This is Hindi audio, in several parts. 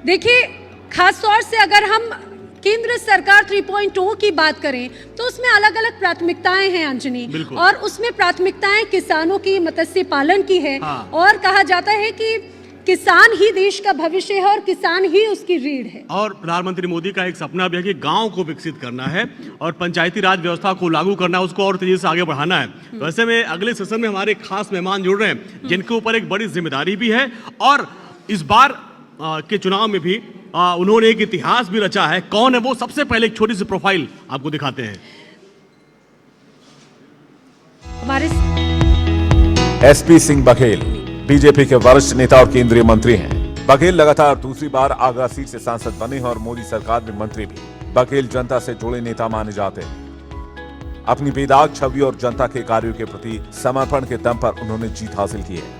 देखिए, खास तौर से अगर हम केंद्र सरकार 3.0 की बात करें तो उसमें अलग अलग प्राथमिकताएं हैं अंजनी, और उसमें प्राथमिकताएं किसानों की, मत्स्य पालन की है। और कहा जाता है कि किसान ही देश का भविष्य है और किसान ही उसकी रीढ़ है। और प्रधानमंत्री मोदी का एक सपना भी है कि गांव को विकसित करना है और पंचायती राज व्यवस्था को लागू करना है, उसको और तेजी से आगे बढ़ाना है। तो ऐसे में अगले सेशन में हमारे खास मेहमान जुड़ रहे हैं जिनके ऊपर एक बड़ी जिम्मेदारी भी है, और इस बार के चुनाव में भी उन्होंने एक इतिहास भी रचा है। कौन है वो? सबसे पहले एक छोटी सी प्रोफाइल आपको दिखाते हैं। हमारे एसपी सिंह बघेल बीजेपी के वरिष्ठ नेता और केंद्रीय मंत्री हैं। बघेल लगातार दूसरी बार आगरा सीट से सांसद बने हैं और मोदी सरकार में मंत्री भी। बघेल जनता से जुड़े नेता माने जाते हैं। अपनी बेदाग छवि और जनता के कार्यों के प्रति समर्पण के दम पर उन्होंने जीत हासिल की है।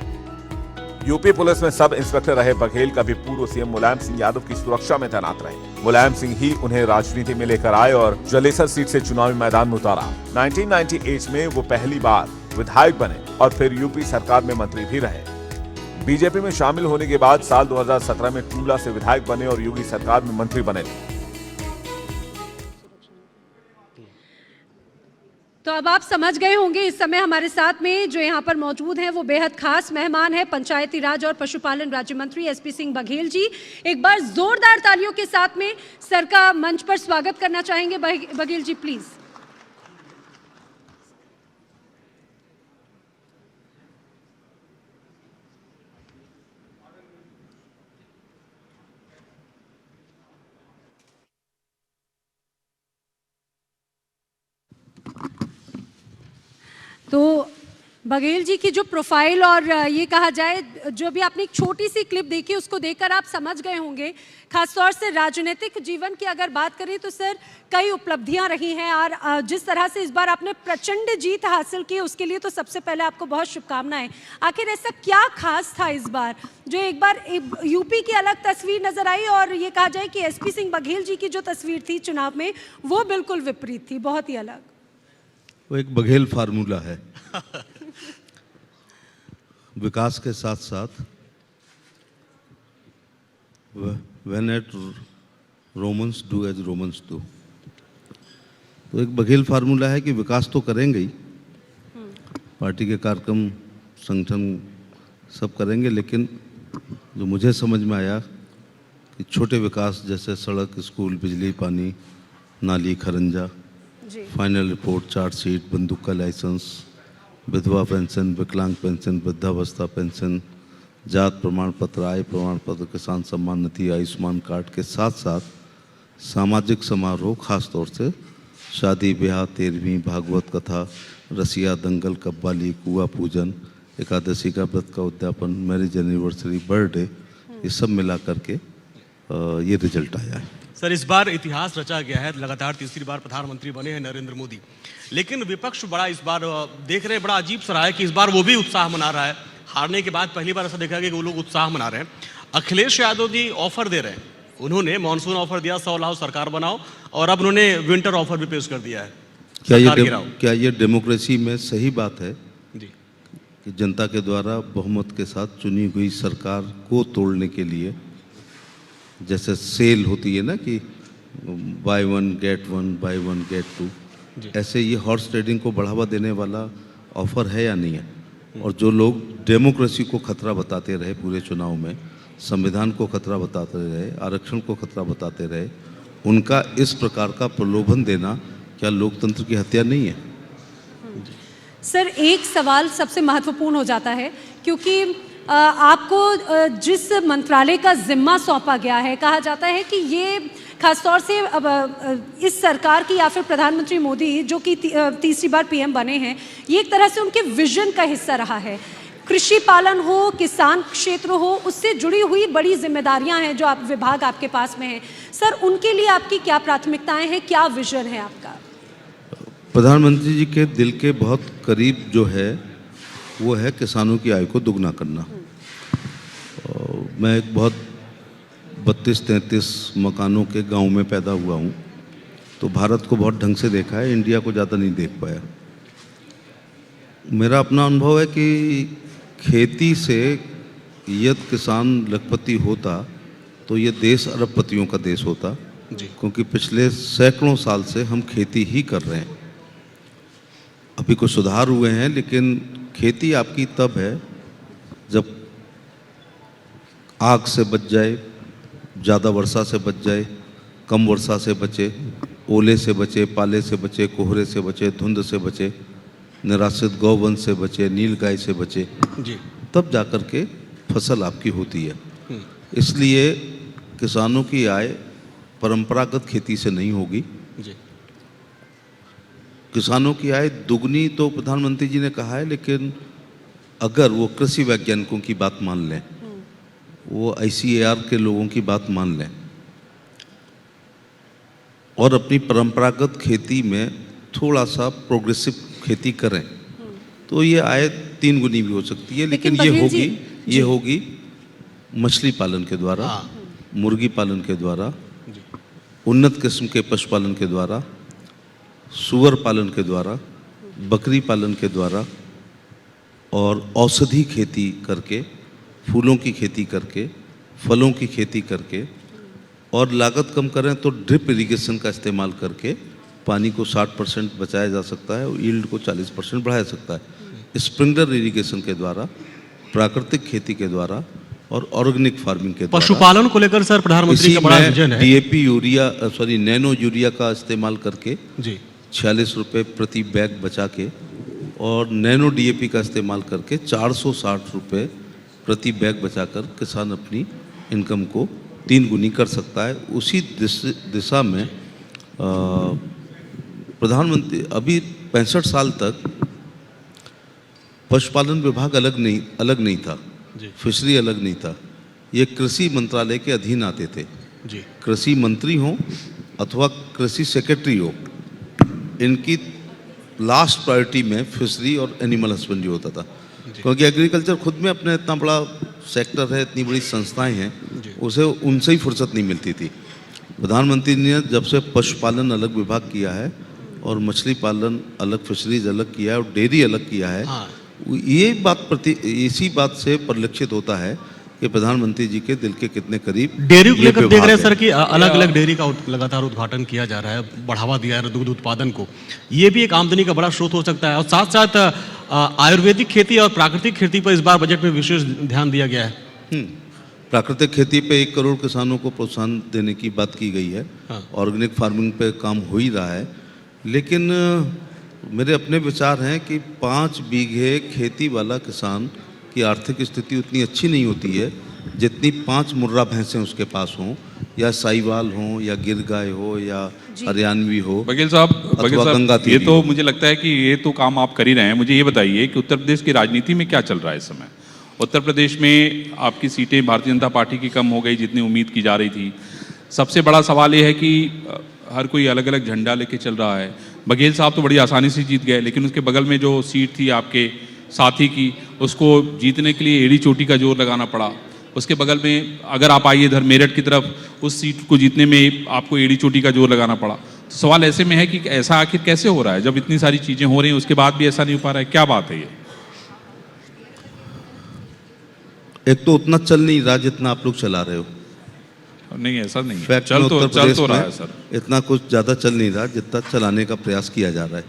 यूपी पुलिस में सब इंस्पेक्टर रहे बघेल कभी पूर्व सीएम मुलायम सिंह यादव की सुरक्षा में तैनात रहे। मुलायम सिंह ही उन्हें राजनीति में लेकर आए और जलेसर सीट से चुनावी मैदान में उतारा। 1998 में वो पहली बार विधायक बने और फिर यूपी सरकार में मंत्री भी रहे। बीजेपी में शामिल होने के बाद साल 2017 में टूला से विधायक बने और योगी सरकार में मंत्री बने। तो अब आप समझ गए होंगे, इस समय हमारे साथ में जो यहाँ पर मौजूद हैं वो बेहद खास मेहमान है, पंचायती राज और पशुपालन राज्य मंत्री एसपी सिंह बघेल जी। एक बार जोरदार तालियों के साथ में सर का मंच पर स्वागत करना चाहेंगे। बघेल जी प्लीज। तो बघेल जी की जो प्रोफाइल और ये कहा जाए जो भी आपने एक छोटी सी क्लिप देखी उसको देखकर आप समझ गए होंगे। खासतौर से राजनीतिक जीवन की अगर बात करें तो सर कई उपलब्धियां रही हैं, और जिस तरह से इस बार आपने प्रचंड जीत हासिल की उसके लिए तो सबसे पहले आपको बहुत शुभकामनाएं। आखिर ऐसा क्या खास था इस बार जो एक बार यूपी की अलग तस्वीर नजर आई और ये कहा जाए कि एसपी सिंह बघेल जी की जो तस्वीर थी चुनाव में वो बिल्कुल विपरीत थी, बहुत ही अलग? वो एक बघेल फार्मूला है। विकास के साथ साथ when at Romans do as Romans do, तो एक बघेल फार्मूला है कि विकास तो करेंगे ही, पार्टी के कार्यक्रम संगठन सब करेंगे, लेकिन जो मुझे समझ में आया कि छोटे विकास जैसे सड़क, स्कूल, बिजली, पानी, नाली, खरंजा, फाइनल रिपोर्ट, चार्जशीट, बंदूक का लाइसेंस, विधवा पेंशन, विकलांग पेंशन, वृद्धावस्था पेंशन, जात प्रमाण पत्र, आय प्रमाण पत्र, किसान सम्मान निधि, आयुष्मान कार्ड के साथ साथ सामाजिक समारोह, खास तौर से शादी ब्याह, 13वीं भागवत कथा, रसिया, दंगल, कव्वाली, कुआ पूजन, एकादशी का व्रत का उद्यापन, मैरिज एनिवर्सरी, बर्थडे, ये सब मिला करके ये रिजल्ट आया है। सर, इस बार इतिहास रचा गया है, लगातार तीसरी बार प्रधानमंत्री बने हैं नरेंद्र मोदी, लेकिन विपक्ष बड़ा इस बार देख रहे हैं, बड़ा अजीब सा रहा है कि इस बार वो भी उत्साह मना रहा है। हारने के बाद पहली बार ऐसा देखा गया कि वो लोग उत्साह मना रहे हैं। अखिलेश यादव जी ऑफर दे रहे हैं, उन्होंने मानसून ऑफर दिया, 100 लाओ सरकार बनाओ, और अब उन्होंने विंटर ऑफर भी पेश कर दिया है। क्या ये डेमोक्रेसी में सही बात है जी कि जनता के द्वारा बहुमत के साथ चुनी हुई सरकार को तोड़ने के लिए, जैसे सेल होती है ना कि buy one get one, buy one get two, ऐसे ये हॉर्स ट्रेडिंग को बढ़ावा देने वाला ऑफर है या नहीं है? और जो लोग डेमोक्रेसी को खतरा बताते रहे पूरे चुनाव में, संविधान को खतरा बताते रहे, आरक्षण को खतरा बताते रहे, उनका इस प्रकार का प्रलोभन देना क्या लोकतंत्र की हत्या नहीं है? सर, एक सवाल सबसे महत्वपूर्ण हो जाता है, क्योंकि आपको जिस मंत्रालय का जिम्मा सौंपा गया है, कहा जाता है कि ये खासतौर से इस सरकार की या फिर प्रधानमंत्री मोदी जो कि तीसरी बार पीएम बने हैं, ये एक तरह से उनके विजन का हिस्सा रहा है। कृषि पालन हो, किसान क्षेत्र हो, उससे जुड़ी हुई बड़ी जिम्मेदारियां हैं जो आप विभाग आपके पास में है। सर, उनके लिए आपकी क्या प्राथमिकताएं हैं, क्या विजन है आपका? प्रधानमंत्री जी के दिल के बहुत करीब जो है वो है किसानों की आय को दुगना करना। मैं एक बहुत 32-33 मकानों के गांव में पैदा हुआ हूं, तो भारत को बहुत ढंग से देखा है, इंडिया को ज़्यादा नहीं देख पाया। मेरा अपना अनुभव है कि खेती से यदि किसान लखपति होता तो ये देश अरबपतियों का देश होता, जी क्योंकि पिछले सैकड़ों साल से हम खेती ही कर रहे हैं। अभी कुछ सुधार हुए हैं, लेकिन खेती आपकी तब है जब आग से बच जाए, ज़्यादा वर्षा से बच जाए, कम वर्षा से बचे, ओले से बचे, पाले से बचे, कोहरे से बचे, धुंध से बचे, निराश्रित गौवंश से बचे, नील गाय से बचे, जी तब जाकर के फसल आपकी होती है। इसलिए किसानों की आय परंपरागत खेती से नहीं होगी। जी किसानों की आय दुगनी तो प्रधानमंत्री जी ने कहा है, लेकिन अगर वो कृषि वैज्ञानिकों की बात मान लें, वो ICAR के लोगों की बात मान लें और अपनी परंपरागत खेती में थोड़ा सा प्रोग्रेसिव खेती करें, तो ये आय 3 गुनी भी हो सकती है। लेकिन ये बघेल जी, होगी मछली पालन के द्वारा, मुर्गी पालन के द्वारा, उन्नत किस्म के पशुपालन के द्वारा, सुअर पालन के द्वारा, बकरी पालन के द्वारा और औषधि खेती करके, फूलों की खेती करके, फलों की खेती करके, और लागत कम करें तो ड्रिप इरिगेशन का इस्तेमाल करके पानी को 60% बचाया जा सकता है और यील्ड को 40% बढ़ाया सकता है। स्प्रिंकलर इरिगेशन के द्वारा, प्राकृतिक खेती के द्वारा और ऑर्गेनिक फार्मिंग के द्वारा। पशुपालन को लेकर सर प्रधानमंत्री का बड़ा विजन है। DAP यूरिया नैनो यूरिया का इस्तेमाल करके जी 46 रुपये प्रति बैग बचा के, और नैनो DAP का इस्तेमाल करके 460 रुपये प्रति बैग बचाकर किसान अपनी इनकम को 3 गुनी कर सकता है। उसी दिशा में प्रधानमंत्री अभी 65 साल तक पशुपालन विभाग अलग नहीं था, फिशरी अलग नहीं था, ये कृषि मंत्रालय के अधीन आते थे। जी कृषि मंत्री हो अथवा कृषि सेक्रेटरी हो, इनकी लास्ट प्रायोरिटी में फिशरी और एनिमल हस्बेंड्री होता था, क्योंकि एग्रीकल्चर खुद में अपने इतना बड़ा सेक्टर है, इतनी बड़ी संस्थाएं हैं, उसे उनसे ही फुर्सत नहीं मिलती थी। प्रधानमंत्री ने जब से पशुपालन अलग विभाग किया है और मछली पालन अलग, फिशरीज अलग किया है और डेयरी अलग किया है, ये इसी बात से परिलक्षित होता है कि प्रधानमंत्री जी के दिल के कितने करीब डेयरी को लेकर देख रहे हैं सर कि अलग अलग डेयरी का लगातार उद्घाटन किया जा रहा है, बढ़ावा दिया है दूध उत्पादन को, ये भी एक आमदनी का बड़ा स्रोत हो सकता है। और साथ साथ आयुर्वेदिक खेती और प्राकृतिक खेती पर इस बार बजट में विशेष ध्यान दिया गया है। प्राकृतिक खेती पे 1 करोड़ किसानों को प्रोत्साहन देने की बात की गई है। ऑर्गेनिक फार्मिंग पे काम हो ही रहा है, लेकिन मेरे अपने विचार हैं कि 5 बीघे खेती वाला किसान की आर्थिक स्थिति उतनी अच्छी नहीं होती है जितनी 5 मुर्रा भैंसें उसके पास हों, या साहिवाल हों, या गिर गाय हो, या हरियाणवी हो। बघेल साहब ये तो मुझे लगता है कि ये तो काम आप कर ही रहे हैं। मुझे ये बताइए कि उत्तर प्रदेश की राजनीति में क्या चल रहा है इस समय? उत्तर प्रदेश में आपकी सीटें भारतीय जनता पार्टी की कम हो गई जितनी उम्मीद की जा रही थी। सबसे बड़ा सवाल ये है कि हर कोई अलग अलग झंडा लेके चल रहा है। बघेल साहब तो बड़ी आसानी से जीत गए, लेकिन उसके बगल में जो सीट थी आपके साथी की, उसको जीतने के लिए एड़ी चोटी का जोर लगाना पड़ा। उसके बगल में अगर आप आइए इधर मेरठ की तरफ, उस सीट को जीतने में आपको एड़ी चोटी का जोर लगाना पड़ा। तो सवाल ऐसे में है कि ऐसा आखिर कैसे हो रहा है जब इतनी सारी चीज़ें हो रही हैं उसके बाद भी ऐसा नहीं हो पा रहा है? क्या बात है ये? एक तो उतना चल नहीं रहा जितना आप लोग चला रहे हो। नहीं, ऐसा नहीं है। फैक्ट चल में उत्तर तो प्रदेश रहा में है सर। इतना कुछ ज़्यादा चल नहीं रहा जितना चलाने का प्रयास किया जा रहा है।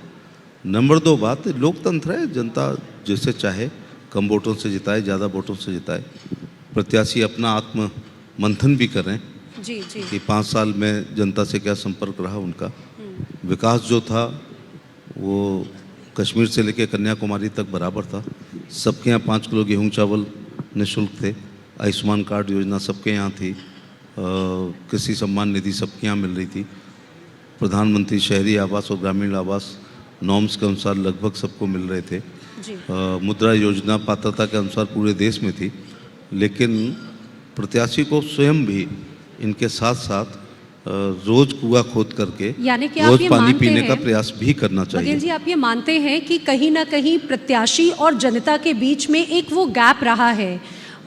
नंबर 2 बात, लोकतंत्र है, जनता जैसे चाहे कम वोटों से जिताए, ज़्यादा वोटों से जिताए। प्रत्याशी अपना आत्म मंथन भी करें जी जी कि 5 साल में जनता से क्या संपर्क रहा उनका। विकास जो था वो कश्मीर से लेकर कन्याकुमारी तक बराबर था। सबके यहाँ 5 किलो गेहूँ चावल निःशुल्क थे। आयुष्मान कार्ड योजना सबके यहाँ थी। कृषि सम्मान निधि सबके यहाँ मिल रही थी। प्रधानमंत्री शहरी आवास और ग्रामीण आवास नॉर्म्स के अनुसार लगभग सबको मिल रहे थे। मुद्रा योजना पात्रता के अनुसार पूरे देश में थी। लेकिन प्रत्याशी को स्वयं भी इनके साथ साथ रोज कुआं खोद करके यानी कि आप रोज ये पानी मानते पीने हैं, का प्रयास भी करना बघेल चाहिए। जी, आप ये मानते हैं कि कहीं ना कहीं प्रत्याशी और जनता के बीच में एक वो गैप रहा है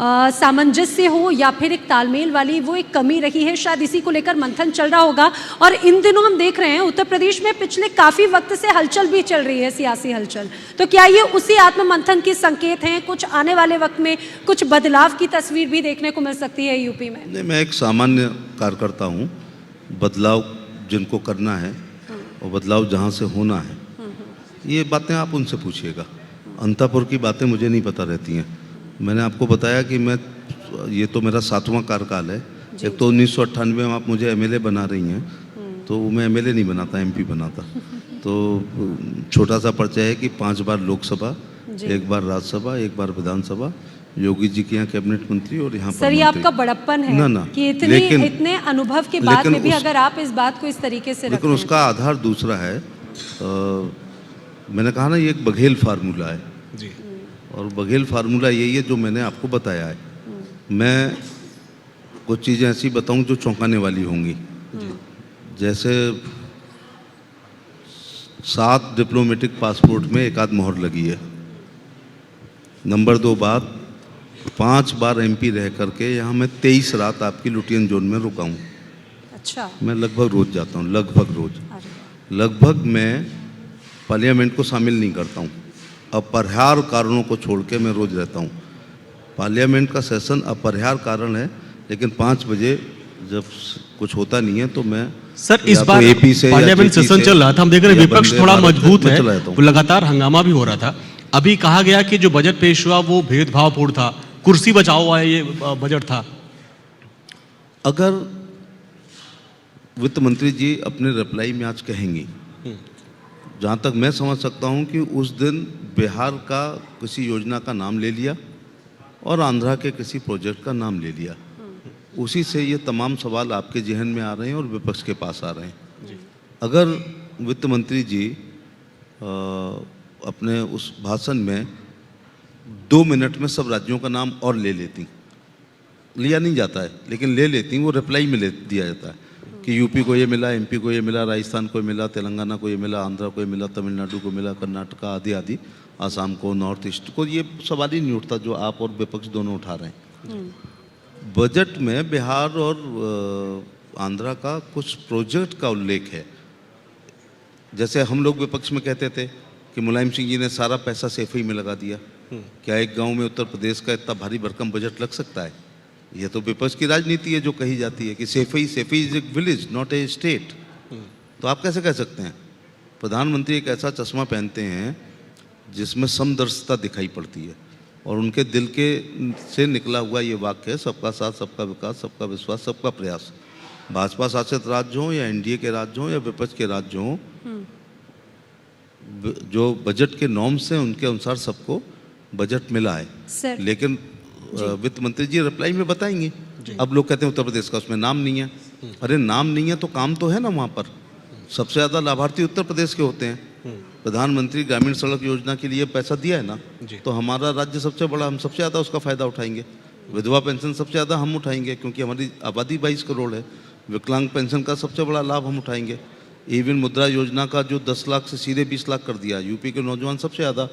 सामंजस्य हो या फिर एक तालमेल वाली वो एक कमी रही है, शायद इसी को लेकर मंथन चल रहा होगा। और इन दिनों हम देख रहे हैं उत्तर प्रदेश में पिछले काफ़ी वक्त से हलचल भी चल रही है, सियासी हलचल। तो क्या ये उसी आत्म मंथन के संकेत हैं? कुछ आने वाले वक्त में कुछ बदलाव की तस्वीर भी देखने को मिल सकती है यूपी में? नहीं, मैं एक सामान्य कार्यकर्ता हूँ। बदलाव जिनको करना है और बदलाव जहाँ से होना है, ये बातें आप उनसे पूछिएगा। अंतापुर की बातें मुझे नहीं पता रहती हैं। मैंने आपको बताया कि ये तो मेरा 7वां कार्यकाल है। एक तो 1998 में आप मुझे एमएलए बना रही हैं, तो मैं एमएलए नहीं बनाता, एमपी बनाता। तो छोटा सा परिचय है कि 5 बार लोकसभा, 1 बार राज्यसभा, 1 बार विधानसभा, योगी जी के यहाँ कैबिनेट मंत्री और यहाँ पर सर ये मंत्री। आपका बड़प्पन है ना, कि इतने अनुभव के बाद में भी अगर आप इस बात को इस तरीके से लेकिन उसका आधार दूसरा है। मैंने कहा ना, ये एक बघेल फार्मूला है जी। और बघेल फार्मूला यही है जो मैंने आपको बताया है। मैं कुछ चीज़ें ऐसी बताऊं जो चौंकाने वाली होंगी। जैसे 7 डिप्लोमेटिक पासपोर्ट में 1 आध मोहर लगी है। नंबर 2 बात, 5 बार एमपी रह करके यहाँ मैं 23 रात आपकी लुटियन जोन में रुका हूँ। अच्छा। मैं लगभग रोज जाता हूँ, लगभग रोज। अरे। लगभग मैं पार्लियामेंट को शामिल नहीं करता हूँ। अपरिहार्य कारणों को छोड़ के मैं रोज रहता हूँ। पार्लियामेंट का सेशन अपरिहार्य कारण है, लेकिन 5 बजे जब कुछ होता नहीं है तो मैं सर इस या तो बार AP से पार्लियामेंट या JP सेशन से चल रहा था, हम देख रहे हैं या विपक्ष वंदे थोड़ा भारत मजबूत में है, चला जाता हूँ। वो लगातार हंगामा भी हो रहा था। अभी कहा गया कि जो बजट पेश हुआ वो भेदभावपूर्ण था, कुर्सी बचाओ वाला ये बजट था। अगर वित्त मंत्री जी अपने रिप्लाई में आज कहेंगी, जहाँ तक मैं समझ सकता हूँ कि उस दिन बिहार का किसी योजना का नाम ले लिया और आंध्रा के किसी प्रोजेक्ट का नाम ले लिया। उसी से ये तमाम सवाल आपके जहन में आ रहे हैं और विपक्ष के पास आ रहे हैं। अगर वित्त मंत्री जी अपने उस भाषण में 2 मिनट में सब राज्यों का नाम और ले लेती, लिया नहीं जाता है लेकिन ले लेती, वो रिप्लाई में ले दिया जाता है कि यूपी को ये मिला, एमपी को ये मिला, राजस्थान को मिला, तेलंगाना को ये मिला, आंध्रा को ये मिला, तमिलनाडु को मिला, कर्नाटका आदि आदि, आसाम को, नॉर्थ ईस्ट को, ये सवाल ही नहीं उठता जो आप और विपक्ष दोनों उठा रहे हैं। बजट में बिहार और आंध्रा का कुछ प्रोजेक्ट का उल्लेख है। जैसे हम लोग विपक्ष में कहते थे कि मुलायम सिंह जी ने सारा पैसा सेफई में लगा दिया। क्या एक गांव में उत्तर प्रदेश का इतना भारी भरकम बजट लग सकता है? ये तो विपक्ष की राजनीति है जो कही जाती है कि Saifai is a village not a state. तो आप कैसे कह सकते हैं? प्रधानमंत्री एक ऐसा चश्मा पहनते हैं जिसमें समदर्शिता दिखाई पड़ती है और उनके दिल के से निकला हुआ ये वाक्य है, सबका साथ, सबका विकास, सबका विश्वास, सबका प्रयास। भाजपा शासित राज्य हों या एनडीए के राज्य हों या विपक्ष के राज्य हों, जो बजट के नॉर्म्स हैं उनके अनुसार सबको बजट मिला है। लेकिन वित्त मंत्री जी रिप्लाई में बताएंगे। अब लोग कहते हैं उत्तर प्रदेश का उसमें नाम नहीं है। अरे नाम नहीं है तो काम तो है ना वहाँ पर। सबसे ज़्यादा लाभार्थी उत्तर प्रदेश के होते हैं। प्रधानमंत्री ग्रामीण सड़क योजना के लिए पैसा दिया है ना, तो हमारा राज्य सबसे बड़ा, हम सबसे ज़्यादा उसका फ़ायदा उठाएंगे। विधवा पेंशन सबसे ज़्यादा हम उठाएंगे क्योंकि हमारी आबादी 22 करोड़ है। विकलांग पेंशन का सबसे बड़ा लाभ हम उठाएंगे। इवन मुद्रा योजना का जो 10 लाख से सीधे 20 लाख कर दिया, यूपी के नौजवान सबसे ज़्यादा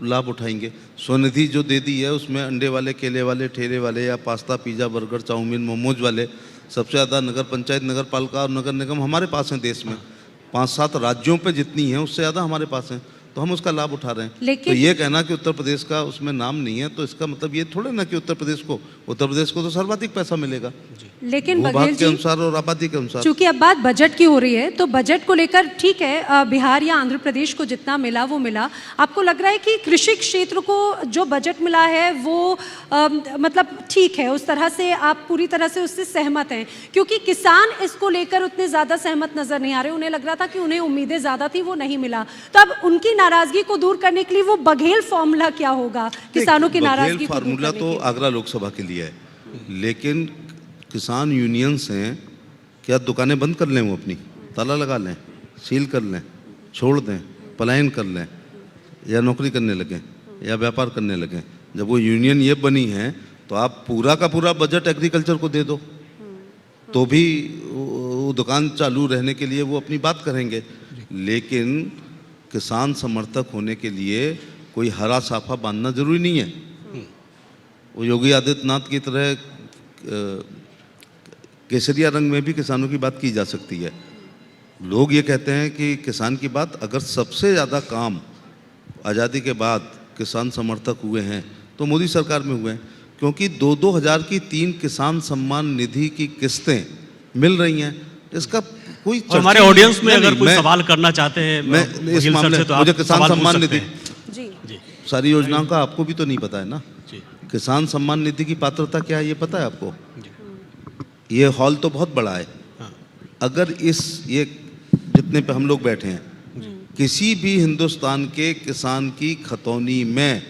लाभ उठाएंगे। स्वनिधि जो दे दी है उसमें अंडे वाले, केले वाले, ठेले वाले या pasta, pizza, burger, chow mein, momos वाले सबसे ज़्यादा नगर पंचायत, नगर पालिका और नगर निगम हमारे पास हैं देश में। 5-7 राज्यों पे जितनी है उससे ज़्यादा हमारे पास हैं, तो हम उसका लाभ उठा रहे हैं। तो ये कहना कि उत्तर प्रदेश का उसमें नाम नहीं है तो इसका मतलब ये थोड़े ना कि उत्तर प्रदेश को तो सर्वाधिक पैसा मिलेगा, लेकिन भूभाग के अनुसार और आबादी के अनुसार। चूंकि अब बात बजट की हो रही है तो बजट को लेकर ठीक है, बिहार या आंध्र प्रदेश को जितना मिला वो मिला। आपको लग रहा है कि कृषि क्षेत्र को जो बजट मिला है वो मतलब ठीक है, उस तरह से आप पूरी तरह से उससे सहमत हैं? क्योंकि किसान इसको लेकर उतने ज़्यादा सहमत नजर नहीं आ रहे। उन्हें लग रहा था कि उन्हें उम्मीदें ज़्यादा थी, वो नहीं मिला। तो अब उनकी नाराजगी को दूर करने के लिए वो बघेल फॉर्मूला क्या होगा किसानों की नाराजगी को दूर फार्मूला करने तो के लिए? आगरा लोकसभा के लिए है, लेकिन किसान यूनियंस हैं, क्या दुकानें बंद कर लें, वो अपनी ताला लगा लें, सील कर लें, छोड़ दें, पलायन कर लें या नौकरी करने लगें या व्यापार करने लगें? जब वो यूनियन ये बनी है तो आप पूरा का पूरा बजट एग्रीकल्चर को दे दो तो भी वो दुकान चालू रहने के लिए वो अपनी बात करेंगे। लेकिन किसान समर्थक होने के लिए कोई हरा साफा बांधना जरूरी नहीं है। वो योगी आदित्यनाथ की तरह केसरिया रंग में भी किसानों की बात की जा सकती है। लोग ये कहते हैं कि किसान की बात, अगर सबसे ज़्यादा काम आज़ादी के बाद किसान समर्थक हुए हैं तो मोदी सरकार में हुए हैं, क्योंकि 2-2 हज़ार की 3 किसान सम्मान निधि की किस्तें मिल रही हैं। इसका कोई और हमारे ऑडियंस में अगर कोई सवाल करना चाहते हैं मैं इस मामले में, मुझे किसान सम्मान निधि जी सारी योजनाओं का आपको भी तो नहीं पता है ना। किसान सम्मान निधि की पात्रता क्या है ये पता है आपको? ये हॉल तो बहुत बड़ा है, अगर ये जितने पे हम लोग बैठे हैं, किसी भी हिंदुस्तान के किसान की खतौनी में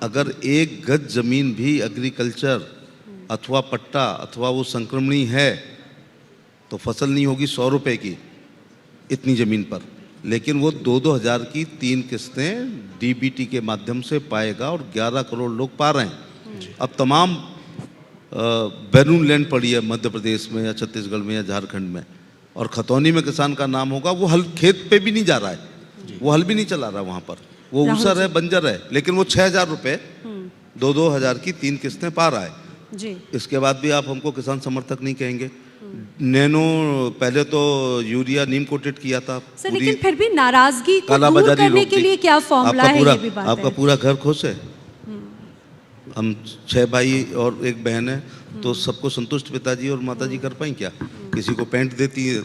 अगर 1 गज जमीन भी एग्रीकल्चर अथवा पट्टा अथवा वो संक्रमणी है तो फसल नहीं होगी 100 रुपए की इतनी ज़मीन पर, लेकिन वो 2-2 हज़ार की 3 किस्तें डीबीटी के माध्यम से पाएगा और 11 करोड़ लोग पा रहे हैं। अब तमाम बैरून लैंड पड़ी है मध्य प्रदेश में या छत्तीसगढ़ में या झारखंड में, और खतौनी में किसान का नाम होगा, वो हल खेत पे भी नहीं जा रहा है, वो हल भी नहीं चला रहा है वहाँ पर, वो ऊसर है, बंजर है, लेकिन वो 6,000 रुपये 2-2 हज़ार की 3 किस्तें पा रहा है जी। इसके बाद भी आप हमको किसान समर्थक नहीं कहेंगे। नैनो पहले तो यूरिया नीम कोटेड किया था, सर लेकिन फिर भी नाराजगी को दूर कालाबाजारी करने रोक के दी। लिए क्या फॉर्मूला है, ये भी बात आपका है। पूरा घर खुश है। हम 6 भाई और 1 बहन है, तो सबको संतुष्ट पिताजी और माताजी कर पाई क्या? किसी को पैंट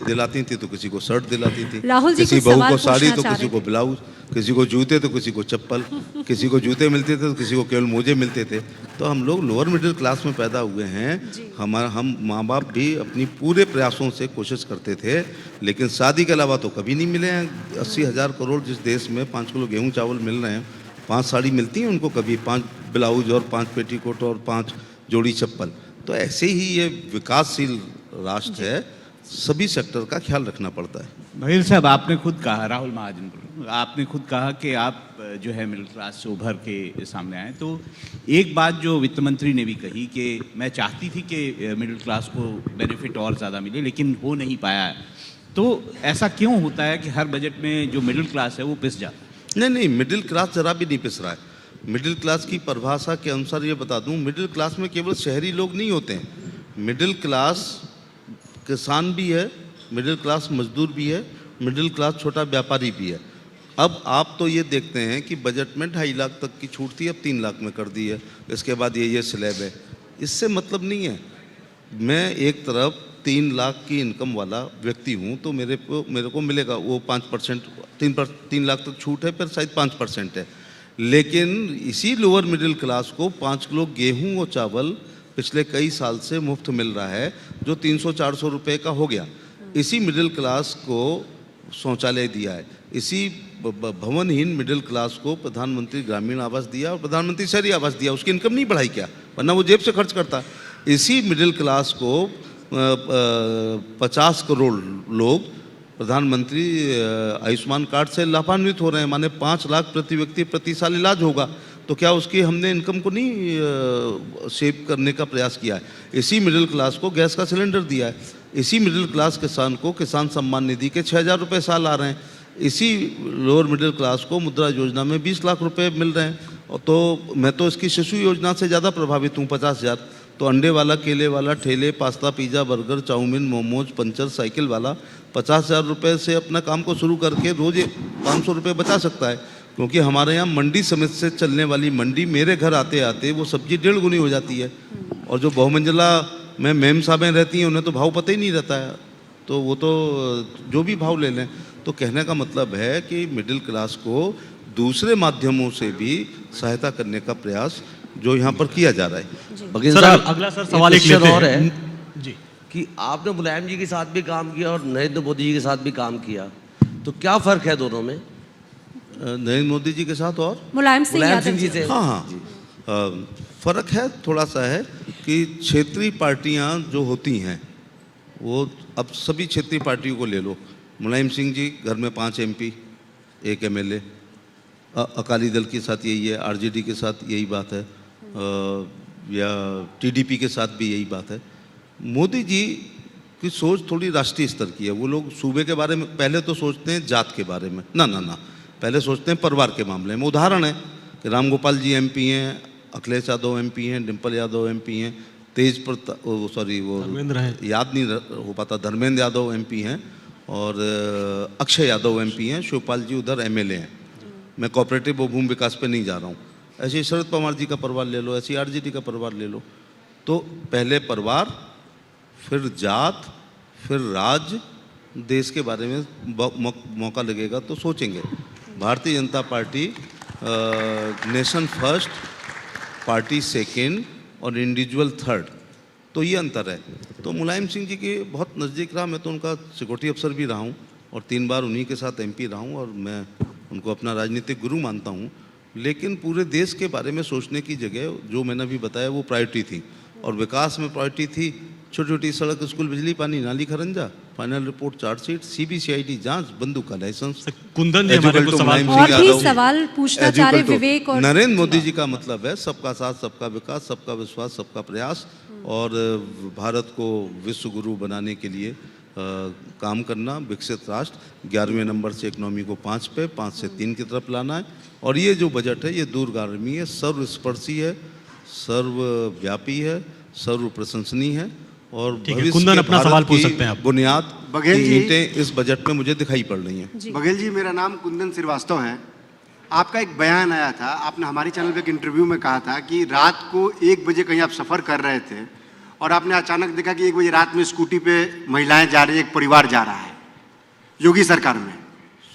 दिलाती थी तो किसी को शर्ट दिलाती थी, राहुल जी किसी कुछ बहू सवाल को साड़ी पूछना तो चाह किसी रहे को ब्लाउज, किसी को जूते तो किसी को चप्पल, किसी को जूते मिलते थे तो किसी को केवल मोजे मिलते थे। तो हम लोग लोअर मिडिल क्लास में पैदा हुए हैं। हम माँ बाप भी अपनी पूरे प्रयासों से कोशिश करते थे, लेकिन शादी के अलावा तो कभी नहीं मिले हैं। 80,000 करोड़ जिस देश में 5 किलो गेहूँ चावल मिल रहे हैं, 5 साड़ी मिलती हैं उनको, कभी 5 ब्लाउज और 5 पेटीकोट और 5 जोड़ी चप्पल। तो ऐसे ही ये विकासशील राष्ट्र है, सभी सेक्टर का ख्याल रखना पड़ता है। बघेल साहब, आपने खुद कहा, राहुल महाजन, आपने खुद कहा कि आप जो है मिडिल क्लास से उभर के सामने आए। तो एक बात जो वित्त मंत्री ने भी कही कि मैं चाहती थी कि मिडिल क्लास को बेनिफिट और ज़्यादा मिले, लेकिन हो नहीं पाया है। तो ऐसा क्यों होता है कि हर बजट में जो मिडिल क्लास है वो पिस जाता है? नहीं, मिडिल क्लास जरा भी नहीं पिस रहा है। मिडिल क्लास की परिभाषा के अनुसार ये बता दूं, मिडिल क्लास में केवल शहरी लोग नहीं होते हैं। मिडिल क्लास किसान भी है, मिडिल क्लास मजदूर भी है, मिडिल क्लास छोटा व्यापारी भी है। अब आप तो ये देखते हैं कि बजट में 2.5 लाख तक की छूट थी, अब 3 लाख में कर दी है, इसके बाद ये स्लैब है। इससे मतलब नहीं है। मैं एक तरफ 3 लाख की इनकम वाला व्यक्ति हूँ, तो मेरे को मिलेगा वो 5%, 3 लाख तक छूट है, फिर शायद 5% है। लेकिन इसी लोअर मिडिल क्लास को 5 किलो गेहूं और चावल पिछले कई साल से मुफ्त मिल रहा है, जो 300-400 रुपये का हो गया। इसी मिडिल क्लास को शौचालय दिया है, इसी भवनहीन मिडिल क्लास को प्रधानमंत्री ग्रामीण आवास दिया और प्रधानमंत्री शहरी आवास दिया। उसकी इनकम नहीं बढ़ाई क्या? वरना वो जेब से खर्च करता। इसी मिडिल क्लास को 50 करोड़ लोग प्रधानमंत्री आयुष्मान कार्ड से लाभान्वित हो रहे हैं, माने 5 लाख प्रति व्यक्ति प्रति साल इलाज होगा। तो क्या उसकी हमने इनकम को नहीं सेव करने का प्रयास किया है? इसी मिडिल क्लास को गैस का सिलेंडर दिया है, इसी मिडिल क्लास किसान को किसान सम्मान निधि के 6,000 रुपये साल आ रहे हैं, इसी लोअर मिडिल क्लास को मुद्रा योजना में 20 लाख रुपए मिल रहे हैं। और तो मैं तो इसकी शिशु योजना से ज़्यादा प्रभावित हूँ, 50,000। तो अंडे वाला, केले वाला, ठेले, pasta, pizza, burger, chow mein, momos, puncture, cycle वाला 50,000 रुपये से अपना काम को शुरू करके रोज़ 500 रुपये बचा सकता है। क्योंकि हमारे यहाँ मंडी समिति से चलने वाली मंडी मेरे घर आते आते वो सब्जी 1.5 गुनी हो जाती है। और जो बहुमंजिला में मेम साहबें रहती हैं उन्हें तो भाव पता ही नहीं रहता है, तो वो तो जो भी भाव ले लें। तो कहने का मतलब है कि मिडिल क्लास को दूसरे माध्यमों से भी सहायता करने का प्रयास जो यहाँ पर किया जा रहा है। बघेल सर, साहब, अगला सर सवाल एक क्वेश्चन लेते और हैं। है जी कि आपने मुलायम जी के साथ भी काम किया और नरेंद्र मोदी जी के साथ भी काम किया, तो क्या फ़र्क है दोनों में? नरेंद्र मोदी जी के साथ और मुलायम सिंह मुलायम यादव सिंह जी जी। से हाँ, फ़र्क है, थोड़ा सा है कि क्षेत्रीय पार्टियां जो होती हैं वो, अब सभी क्षेत्रीय पार्टियों को ले लो। मुलायम सिंह जी घर में 5 MP, 1 MLA, अकाली दल के साथ यही है, RJD के साथ यही बात है, या TDP के साथ भी यही बात है। मोदी जी की सोच थोड़ी राष्ट्रीय स्तर की है। वो लोग सूबे के बारे में पहले तो सोचते हैं जात के बारे में, ना, पहले सोचते हैं परिवार के मामले में। उदाहरण है कि राम गोपाल जी MP हैं, अखिलेश यादव एमपी हैं, डिम्पल यादव एमपी हैं, तेज प्रताप धर्मेंद्र हैं। याद नहीं हो पाता, धर्मेंद्र यादव एमपी हैं और अक्षय यादव एमपी हैं, शिवपाल जी उधर एमएलए हैं। मैं कोऑपरेटिव और भूमि विकास पे नहीं जा रहा हूँ। ऐसे ही शरद पवार जी का परिवार ले लो, ऐसे आरजेडी का परिवार ले लो। तो पहले परिवार, फिर जात, फिर राज्य, देश के बारे में मौका लगेगा तो सोचेंगे। Bharatiya Janata party nation first, party second और इंडिविजुअल थर्ड, तो ये अंतर है। तो मुलायम सिंह जी के बहुत नज़दीक रहा, मैं तो उनका सिक्योरिटी अफसर भी रहा हूँ और 3 बार उन्हीं के साथ एमपी रहा हूँ और मैं उनको अपना राजनीतिक गुरु मानता हूँ। लेकिन पूरे देश के बारे में सोचने की जगह जो मैंने अभी बताया वो प्रायोरिटी थी, और विकास में प्रायोरिटी थी छोटी छोटी सड़क, स्कूल, बिजली, पानी, नाली, खरंजा, फाइनल रिपोर्ट, चार्जशीट, सीबीसीआईडी जांच, बंदूक का लाइसेंस। कुंदन जी हमारे को सवाल और भी सवाल पूछना चाह रहे विवेक और नरेंद्र मोदी जी का मतलब है सबका साथ, सबका विकास, सबका विश्वास, सबका प्रयास, और भारत को विश्व गुरु बनाने के लिए काम करना, विकसित राष्ट्र, 11वें नंबर से इकोनॉमी को 5 पे, 5 से 3 की तरफ लाना है। और ये जो बजट है ये दूरगामी है, सर्वस्पर्शी है, सर्वव्यापी है, सर्व प्रशंसनीय है, और भविष्य कुंदन के अपना भारत सवाल पूछ की सकते हैं आप। बुनियाद बघेल की जी। ईंटें इस बजट में मुझे दिखाई पड़ रही हैं। बघेल जी, मेरा नाम कुंदन श्रीवास्तव है। आपका एक बयान आया था, आपने हमारे चैनल पे एक इंटरव्यू में कहा था कि रात को 1 बजे कहीं आप सफ़र कर रहे थे और आपने अचानक देखा कि 1 बजे रात में स्कूटी पे महिलाएं जा रही है, एक परिवार जा रहा है योगी सरकार में।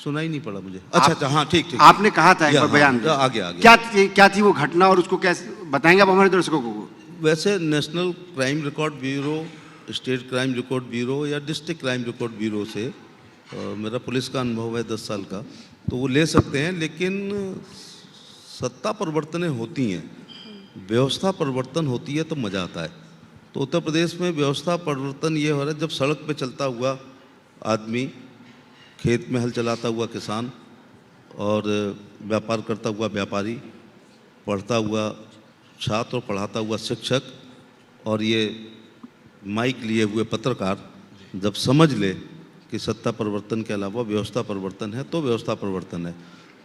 सुनाई नहीं पड़ा मुझे। अच्छा, हाँ, ठीक ठीक। आपने कहा था एक बार बयान में। आगे आगे क्या थी वो घटना और उसको कैसे बताएंगे आप हमारे दर्शकों को? वैसे national crime record bureau, state crime record bureau या डिस्ट्रिक्ट क्राइम रिकॉर्ड ब्यूरो से मेरा पुलिस का अनुभव है 10 साल का, तो वो ले सकते हैं। लेकिन सत्ता परिवर्तनें होती हैं, व्यवस्था परिवर्तन होती है तो मज़ा आता है। तो उत्तर प्रदेश में व्यवस्था परिवर्तन ये हो रहा है जब सड़क पे चलता हुआ आदमी, खेत में हल चलाता हुआ किसान और व्यापार करता हुआ व्यापारी, पढ़ता हुआ छात्र और पढ़ाता हुआ शिक्षक और ये माइक लिए हुए पत्रकार जब समझ ले कि सत्ता परिवर्तन के अलावा व्यवस्था परिवर्तन है तो व्यवस्था परिवर्तन है।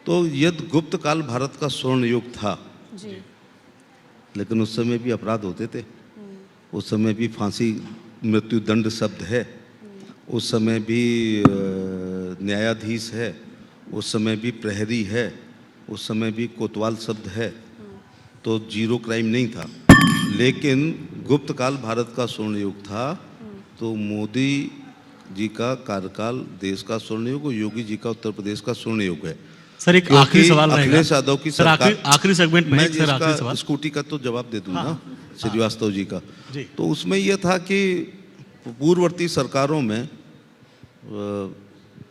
तो यदि गुप्त काल भारत का स्वर्ण युग था, लेकिन उस समय भी अपराध होते थे, उस समय भी फांसी मृत्युदंड शब्द है, उस समय भी न्यायाधीश है, उस समय भी प्रहरी है, उस समय भी कोतवाल शब्द है, तो जीरो क्राइम नहीं था। लेकिन गुप्त काल भारत का स्वर्ण युग था, तो मोदी जी का कार्यकाल देश का स्वर्ण युग और योगी जी का उत्तर प्रदेश का स्वर्ण युग है। सर एक आखिरी सवाल रहेगा। अखिलेश यादव की सर आखिरी सेगमेंट में एक सर आखिरी सवाल। स्कूटी का तो जवाब दे दूंगा। हाँ, श्रीवास्तव जी का जी। तो उसमें यह था कि पूर्ववर्ती सरकारों में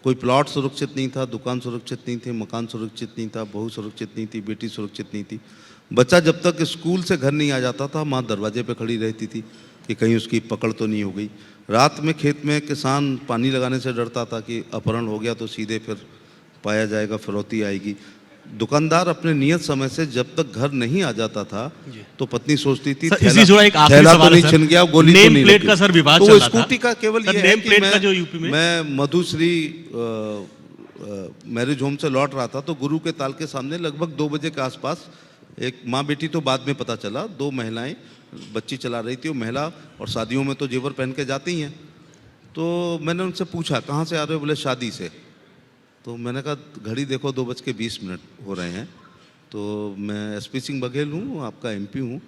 कोई प्लॉट सुरक्षित नहीं था, दुकान सुरक्षित नहीं थी, मकान सुरक्षित नहीं था, बहू सुरक्षित नहीं थी, बेटी सुरक्षित नहीं थी। बच्चा जब तक स्कूल से घर नहीं आ जाता था, माँ दरवाजे पे खड़ी रहती थी कि कहीं उसकी पकड़ तो नहीं हो गई। रात में खेत में किसान पानी लगाने से डरता था कि अपहरण हो गया तो सीधे फिर पाया जाएगा, फिरौती आएगी। दुकानदार अपने नियत समय से जब तक घर नहीं आ जाता था तो पत्नी सोचती थी इसी जुड़ा एक आखिरी थैला सवाल तो है नहीं सर। छिन गया, गोली तो नेम नहीं प्लेट लगी। का सर विवाद तो चल वो रहा था। स्कूटी का केवल सर, ये नेम है कि प्लेट का जो यूपी में मैं मधुश्री मैरिज होम से लौट रहा था तो गुरु के ताल के सामने लगभग 2 बजे के आसपास एक माँ बेटी तो बाद में पता चला, 2 महिलाएं बच्ची चला रही थी। वो महिला और शादियों में तो जेवर पहन के जाती हैं। तो मैंने उनसे पूछा कहाँ से आ रहे हो? बोले शादी से। तो मैंने कहा घड़ी देखो 2:20 हो रहे हैं। तो मैं एसपी सिंह बघेल हूँ, आपका एमपी हूँ,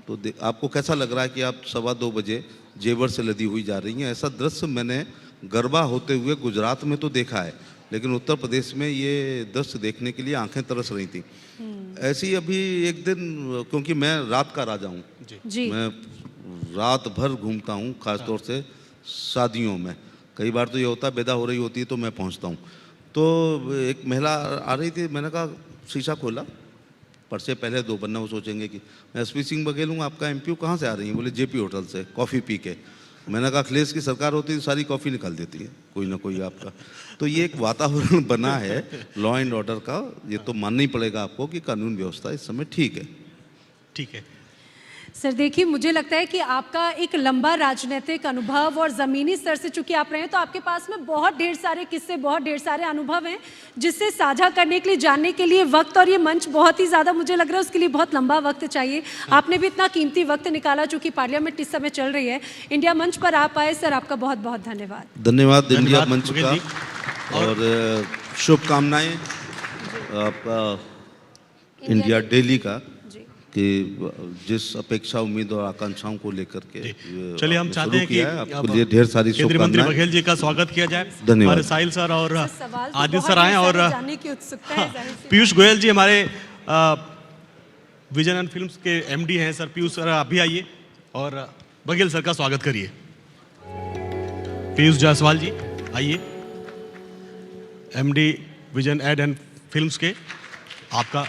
तो आपको कैसा लग रहा है कि आप 2:15 बजे जेवर से लदी हुई जा रही हैं? ऐसा दृश्य मैंने गरबा होते हुए गुजरात में तो देखा है, लेकिन उत्तर प्रदेश में ये दृश्य देखने के लिए आंखें तरस रही थी। ऐसे ही अभी एक दिन, क्योंकि मैं रात का राजा हूँ, मैं रात भर घूमता हूँ, खासतौर से शादियों में। कई बार तो ये होता है बेदा हो रही होती है तो मैं पहुँचता हूँ। तो एक महिला आ रही थी, मैंने कहा शीशा खोला, पर्चे पहले 2 बनना, वो सोचेंगे कि मैं एसपी सिंह बघेल हूँ, आपका एमपी, कहाँ से आ रही हैं? बोले जेपी होटल से कॉफ़ी पी के। मैंने कहा अखिलेश की सरकार होती तो सारी कॉफ़ी निकाल देती है कोई ना कोई आपका। तो ये एक वातावरण बना है लॉ एंड ऑर्डर का, ये तो मानना ही पड़ेगा आपको कि कानून व्यवस्था इस समय ठीक है। ठीक है सर देखिए, मुझे लगता है कि आपका एक लंबा राजनीतिक अनुभव और ज़मीनी स्तर से चूंकि आप रहे हैं, तो आपके पास में बहुत ढेर सारे किस्से, बहुत ढेर सारे अनुभव हैं जिससे साझा करने के लिए, जानने के लिए वक्त और ये मंच बहुत ही ज़्यादा, मुझे लग रहा है उसके लिए बहुत लंबा वक्त चाहिए। आपने भी इतना कीमती वक्त निकाला, चूंकि पार्लियामेंट इस समय चल रही है। इंडिया मंच पर आप आए सर, आपका बहुत बहुत धन्यवाद। धन्यवाद इंडिया धन्यवाद, मंच बघेल का जी। और शुभकामनाएं आपका इंडिया डेली का कि जिस अपेक्षा, उम्मीद और आकांक्षाओं को लेकर के चलिए, हम आपने चाहते शुरू हैं कि किया है, आपके अब लिए ढेर सारी केंद्रीय मंत्री शुभकामनाएं। बघेल जी का स्वागत किया जाए। धन्यवाद। हमारे साहिल सर और सवाल तो आदित्य बहुत सर आए ढेर और सारे जानने की उत्सुकता है, जाहिर सी पीयूष गोयल जी हमारे विजन एंड फिल्म्स के एमडी हैं। सर पीयूष सर, आप भी आइए और बघेल सर का स्वागत करिए। पीयूष जायसवाल जी आइए, MD Vision Ad and Films के, आपका